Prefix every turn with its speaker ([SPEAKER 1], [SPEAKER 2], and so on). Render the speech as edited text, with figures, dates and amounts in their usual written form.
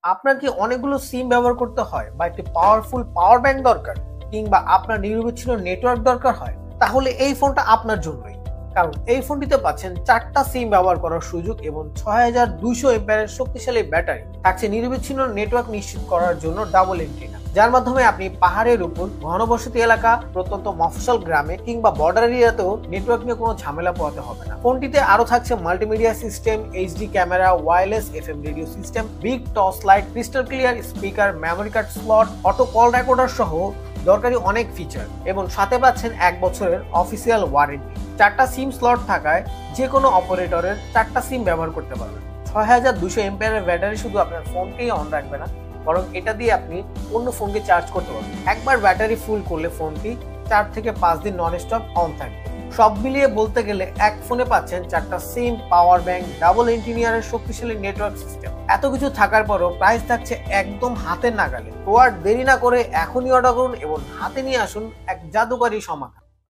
[SPEAKER 1] আপনার কি অনেকগুলো সিম ব্যবহার করতে হয় বা একটি পাওয়ারফুল পাওয়ার ব্যাংক দরকার, কিংবা আপনার নিরবিচ্ছিন্ন নেটওয়ার্ক দরকার হয়, তাহলে এই ফোনটা আপনার জন্যই। কারণ এই ফোনটিতে পাচ্ছেন 4টা সিম ব্যবহার করার সুযোগ এবং 6200 এর শক্তিশালী ব্যাটারি। থাকছে নিরবিচ্ছিন্ন নেটওয়ার্ক নিশ্চিত করার জন্য ডাবল এন্টিনা, যার মাধ্যমে আপনি পাহাড়ের উপর, ঘনবসতি এলাকা, প্রত্যন্ত মফস্বল গ্রামে কিংবা বর্ডার এরিয়াতেও নেটওয়ার্ক নিয়ে কোনো ঝামেলা পোহাতে হবে না। ফোনটিতে আরো থাকছে multimedia system, HD camera, wireless FM radio system, big torch light, crystal clear speaker, memory card slot, auto call recorder সহ দরকারি অনেক ফিচার, এবং সাথে পাচ্ছেন 1 বছরের অফিসিয়াল ওয়ারেন্টি। 4টা সিম স্লট থাকায় যে কোনো অপারেটরের 4টা সিম ব্যবহার করতে পারবেন। 6200 এর ব্যাটারি শুধু আপনার ফোনকেই অন রাখবে না, বরং এটা দিয়ে আপনি অন্য ফোনকে চার্জ করতে পারবেন। একবার ব্যাটারি ফুল করলে ফোনটি 4 থেকে 5 দিন নন স্টপ অন থাকবে। সব মিলিয়ে বলতে গেলে এক ফোনে পাচ্ছেন 4টা সিম, পাওয়ার ব্যাংক, ডাবল ইঞ্জিনিয়ারের শক্তিশালী নেটওয়ার্ক সিস্টেম। এত কিছু থাকার পরও প্রাইস থাকছে একদম হাতের নাগালে। তো আর দেরি না করে এখনই অর্ডার করুন এবং হাতে নিয়ে আসুন এক জাদুকরী সমাধান।